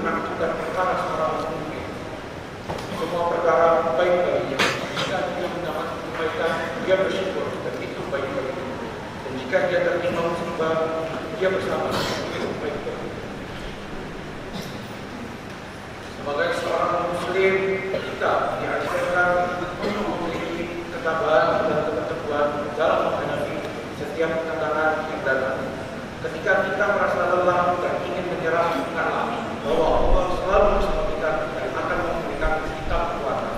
menakutkan perkara seorang mukmin. Semua perkara baik baginya. Jika dia mendapat kebaikan, dia bersyukur dan itu baik baginya. Dan jika dia tertimpa musibah, dia bersabar, itu baik baginya. Sebagai seorang muslim, kita diajarkan untuk memiliki ketabahan dan keteguhan dalam menghadapi setiap tantangan yang datang. Ketika kita merasa lelah dan ingin menyerah, ingatlah bahwa Allah selalu bersama kita dan akan memberikan kita kekuatan.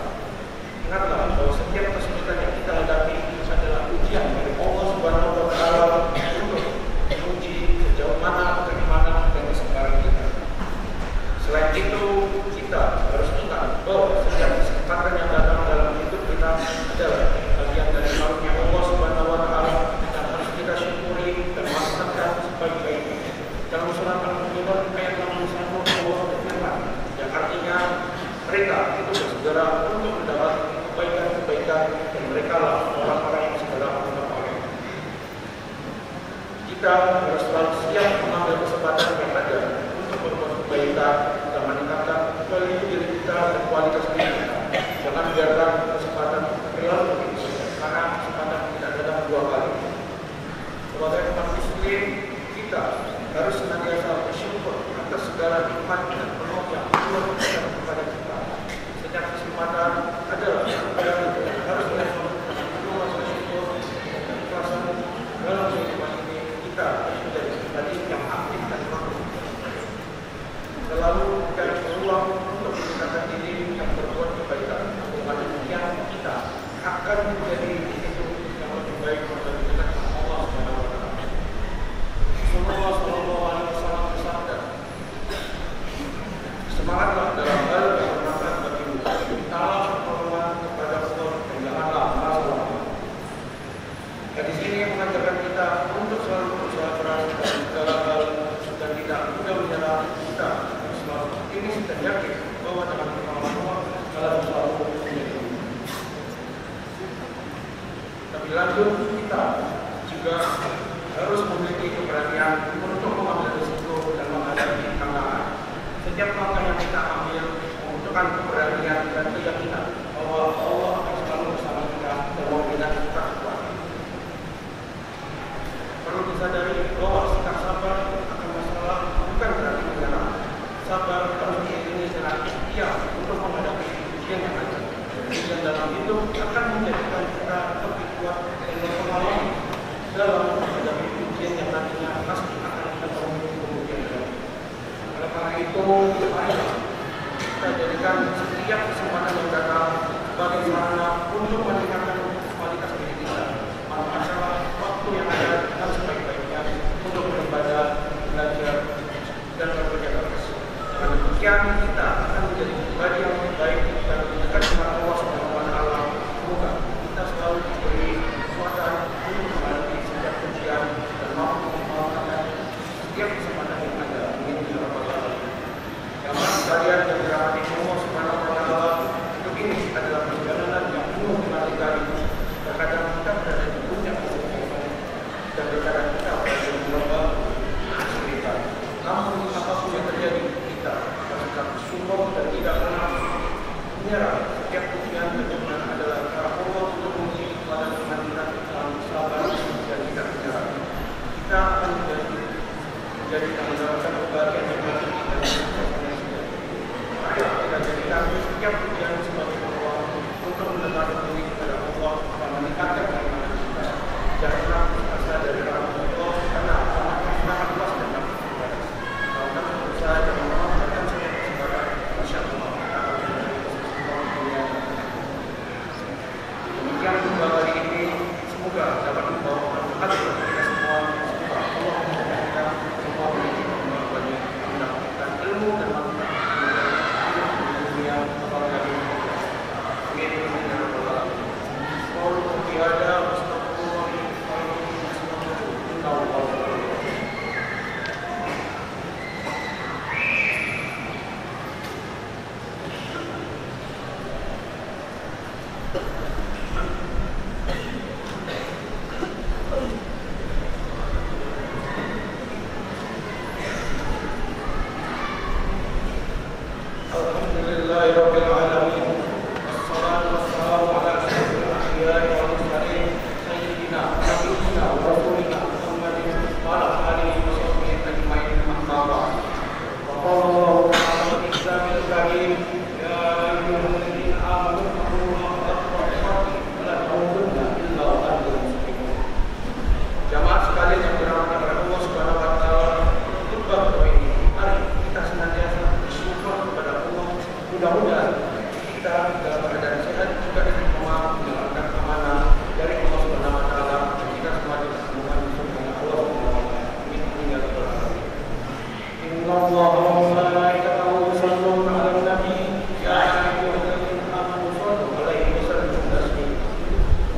Ingatlah bahwa setiap kesulitan yang kita hadapi adalah ujian dari Allah Subhanahu wa Ta'ala untuk menguji sejauh mana keimanan dan kesabaran kita. Selain itu, kita harus ingat bahwa setiap kesempatan yang datang dalam hidup kita adalah bagian dari karunia Allah Subhanahu wa Ta'ala dan harus kita syukuri dan manfaatkan sebaik-baiknya. Dalam surat Al-Mu'minun ayat 61 Allah berfirman, yang artinya mereka itu bersegera untuk mendapat kebaikan-kebaikan dan mereka lah orang-orang yang segera mengetahui. Kita harus selalu siap mengambil kesempatan yang ada untuk berbuat kebaikan dan meningkatkan value diri kita dan kualitas diri kita. Jangan biarkan kesempatan berlalu begitu saja, karena kesempatan tidak datang dua kali. Sebagai umat muslim, kita harus senantiasa bersyukur atas segala nikmat dan penuh yang Allah berikan kepada kita. Setiap kesempatan adalah yang harus kita penuh rasa syukur dan keikhlasan dalam kehidupan ini. Kita harus menjadi pribadi yang aktif dan mampu. Selalu mencari peluang untuk meningkatkan diri yang berbuat kebaikan. Dengan demikian kita akan menjadi individu yang lebih baik dengan Allah Subhanahu wa Ta'ala. Rasulullah Shallallahu Alaihi Wasallam bersabda, semangatlah dalam hal yang bermanfaat bagimu. Mintalah pertolongan kepada Allah dan janganlah merasa lemah. Hadis ini mengajarkan kita untuk selalu berusaha keras dalam segala hal dan tidak mudah menyerah. Kita selalu optimis dan yakin bahwa dengan pertolongan Allah dalam selalu menjadi. Lebih lanjut, kita juga harus memiliki keberanian untuk mengambil risiko dan menghadapi tantangan. Setiap langkah yang kita ambil membutuhkan keberanian dan keyakinan bahwa Allah akan selalu bersama kita dan memberikan kita kekuatan. Perlu disadari bahwa sikap sabar akan masalah bukan berarti menyerah. Sabar harus diiringi dengan ikhtiar untuk menghadapi ujian yang ada. Ujian dalam hidup akan menjadikan kita lebih kuat dan berpengalaman dalam menghadapi ujian yang nantinya pasti akan kita temui kemudian hari. Oleh karena itu, marilah kita jadikan setiap kesempatan yang datang sebagai sarana untuk meningkatkan kualitas diri kita. Manfaatkanlah waktu yang ada dengan sebaik-baiknya untuk beribadah, belajar, dan bekerja keras. Dengan demikian kita akan menjadi pribadi yang lebih baik dan dekat dengan Allah Subhanahu wa Ta'ala. Semoga kita selalu diberi kekuatan untuk menghadapi setiap ujian dan mampu mengalahkan setiap kesempatan yang ada. Amin ya rabbal alamin. Jamaah sekalian yang dirahmati Allah Subhanahu wa Ta'ala, hidup ini adalah perjalanan yang penuh dengan lika-liku. Terkadang kita berada di puncak kesuksesan dan terkadang kita berada di lembah kesulitan. Namun apapun yang terjadi, kita harus tetap bersyukur dan tidak pernah menyerah. Setiap ujian kebenaran adalah cara Allah untuk menguji kepada iman kita dalam sabar dan tidak menyerah. Kita akan menjadi yang mendapatkan kebahagiaan yang baik dan kesuksesan yang sejati. Marilah kita jadikan setiap ujian sebagai peluang untuk mendekatkan diri kepada Allah dan meningkatkan keimanan kita. Jangan pernah putus asa dari rahmat Allah karena sangat luas dan sangat terbatas. Kalau kita berusaha dan memanfaatkan setiap kesempatan, insya Allah kita akan menjadi sesuatu yang demikian doa kali ini, semoga dapat membawa manfaat bagi kita semua. Semoga Allah memberkati kita semua banyak mendapatkan ilmu dan manfaat hidup di dunia apalagi di akhirat. Amin ya rabbal alamin. Qul tiada Alhamdulillahi rabbil alamin. Wassalatu wassalamu ala asyrofil anbiya'i wal mursalin sayyidina wa nabiyina wa rasulina Muhammadin wa ala alihi wa sahbihi ajmain. Amma ba'd. Wa qala Allahu ta'ala fil kitabil karim, ya ayyuhalladzina amanu taqullaha haqqa tuqatih wa la tamutunna illa wa antum muslimun. Jamaah sekalian yang dirahmati oleh Allah Subhanahu wa taala, khutbah ini mari kita senantiasa bersyukur kepada Allah. Mudah-mudahan kita dalam keadaan sehat juga diterima menjalankan amanah dari Allah Subhanahu wa taala. Kita semua ditemukan surga Allah Subhanahu wa taala. Amin ya rabbal alamin. Innallaha wa malaikatahu yusholluna 'alan nabi ya ayyuhalladzina amanu shallu 'alaihi wa sallimu taslima.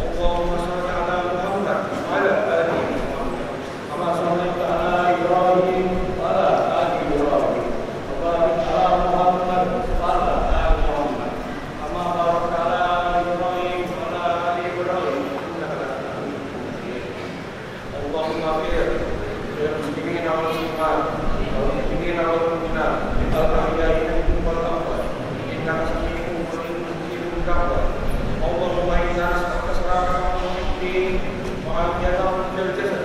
Allahumma shalli 'ala Muhammad wa 'ala ali Muhammad kama shallaita 'ala Ibrahim wa 'ala ali Ibrahim wa barik 'ala Muhammad wa 'ala ali Muhammad kama barakta 'ala Ibrahim wa 'ala ali Ibrahim innaka Hamidum Majid. Allahumma ighfir lil muslimin wal muslimat wal mu'minin wal mu'minat al ahya'i minhum wal amwat innaka sami'un qaribun mujibud da'wat. Allahumma inna nas'aluka salamatan fid din wa 'afiyatan fil jasad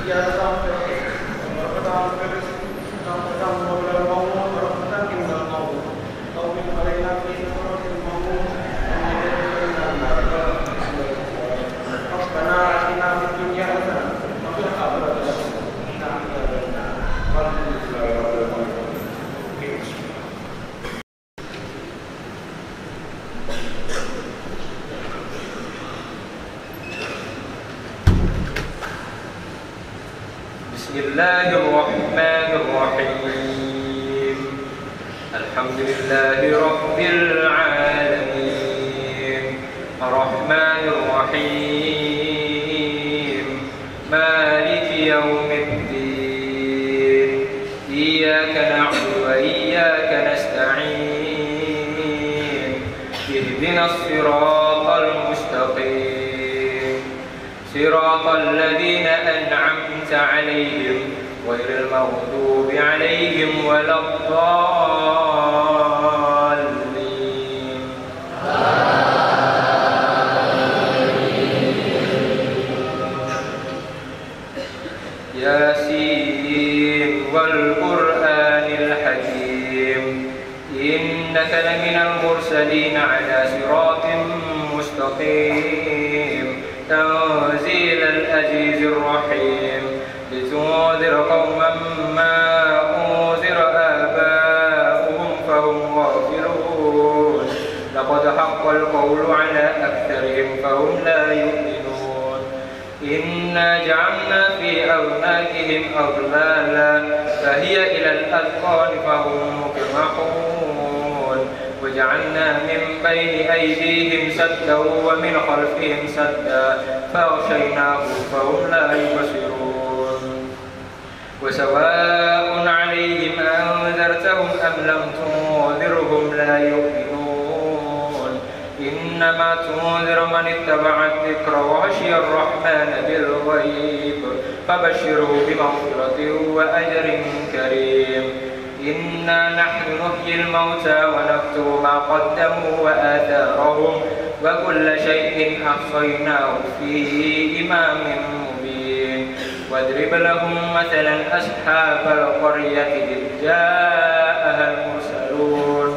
ziyadatan fil ilm wa barakatan fil rizq wa qabla al-maut wa rahmatan indal maut tawfiq alaina fi siratil maut Rabbana atina fid dunya hasanah wa fil akhirati hasanah wa qina adzabannar. Alhamdulillahi rabbil alamin. Bismillahirrahmanirrahim. Alhamdulillahi rabbil alamin. Ar-Rahmanir Rahim. Maliki yaumiddin. Iyyaka na'budu wa iyyaka nasta'in. Ihdinas siratal mustaqim. Siratal ladzina an'amta 'alaihim ghairil maghdubi 'alaihim waladdallin. Yasin wal Qur'anil Hakim. Innaka laminal mursalin 'ala siratin mustaqim. تنزيل العزيز الرحيم لتنذر قوما ما أنذر آباؤهم فهم غافلون لقد حق القول على أكثرهم فهم لا يؤمنون إنا جعلنا في أعناقهم أغلالا فهي إلى الأذقان فهم مقمحون وجعلنا من بين أيديهم سدا ومن خلفهم سدا فأغشيناهم فهم لا يبصرون وسواء عليهم أنذرتهم أم لم تنذرهم لا يؤمنون إنما تنذر من اتبع الذكر وخشي الرحمن بالغيب فبشره بمغفرة وأجر كريم. إنا نحن نحيي الموتى ونكتب ما قدموا وآثارهم وكل شيء أحصيناه في إمام مبين. واضرب لهم مثلا أصحاب القرية إذ جاءها المرسلون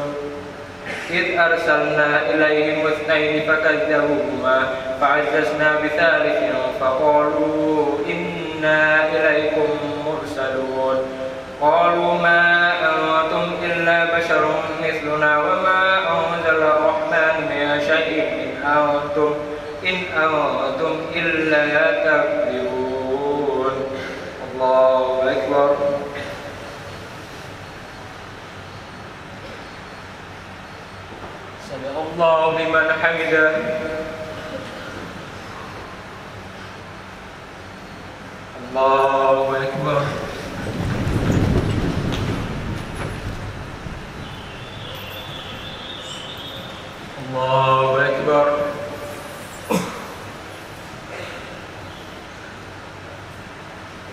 إذ أرسلنا إليهم اثنين فكذبوهما فعززنا بثالث فقالوا إنا إليكم مرسلون. قالوا ما أنتم إلا بشر مثلنا وما أنزل الرحمن من شيء إن أنتم إلا تكذبون. الله أكبر. سمع الله لمن حمده. الله أكبر. الله أكبر.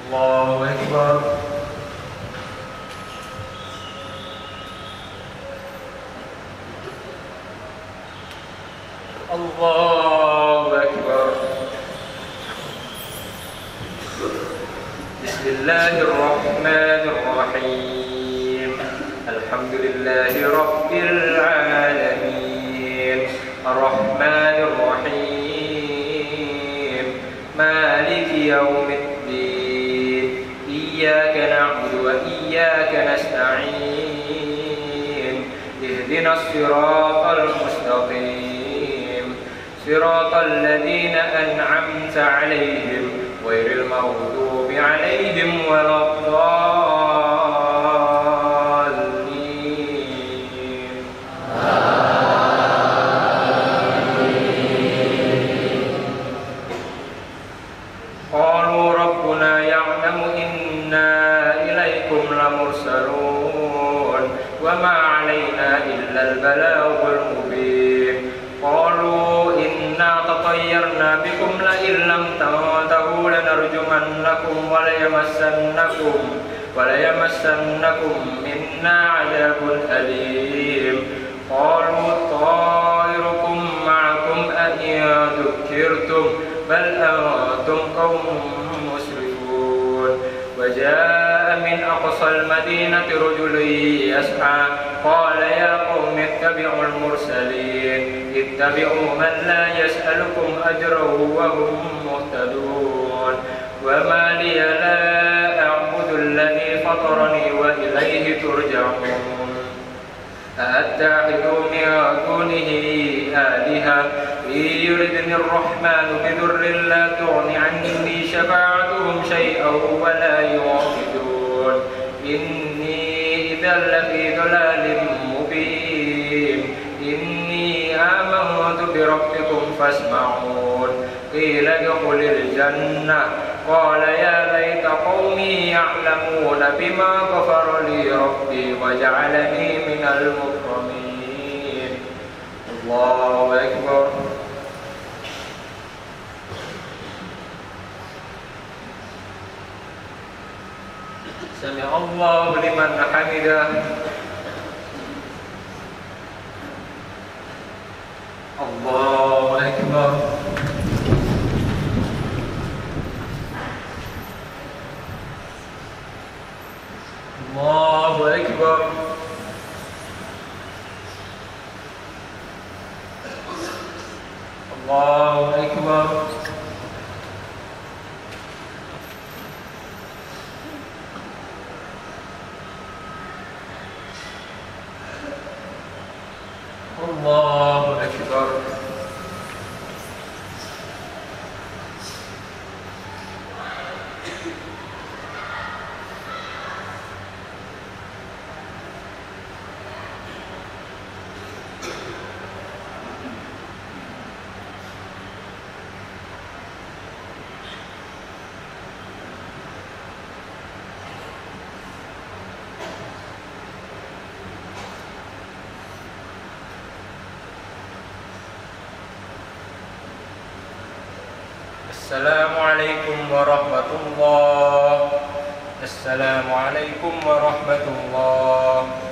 الله أكبر. الله أكبر. بسم الله الرحمن الرحيم. الحمد لله رب العالمين الرحمن الرحيم مالك يوم الدين إياك نعبد وإياك نستعين اهدنا الصراط المستقيم صراط الذين أنعمت عليهم غير المغضوب عليهم ولا الضالين. قالوا ربنا يعلم إنا إليكم لمرسلون وما علينا إلا البلاغ المبين. قالوا إنا تطيرنا بكم لئن لم تنتهوا لنرجمنكم وليمسنكم منا عذاب أليم. قالوا طائركم معكم أئن ذكرتم بل أنتم قوم مسرفون. وجاء من أقصى المدينة رجل يسعى قال يا قوم اتبعوا المرسلين اتبعوا من لا يسألكم أجرا وهم مهتدون. وما لي لا أعبد الذي فطرني وإليه ترجعون. أأتخذ من دونه آلهة إن يردني الرحمن بضر لا تغن عني شفاعتهم شيئا ولا ينقذون. إني إذا لفي ضلال مبين. إني آمنت بربكم فاسمعون. قيل ادخل الجنة قال يا ليت قومي يعلمون بما غفر لي ربي وجعلني من المكرمين. الله أكبر. سمع الله لمن حمده. الله أكبر. الله أكبر. الله أكبر. الله أكبر. Assalamualaikum warahmatullahi wabarakatuh. Assalamualaikum warahmatullahi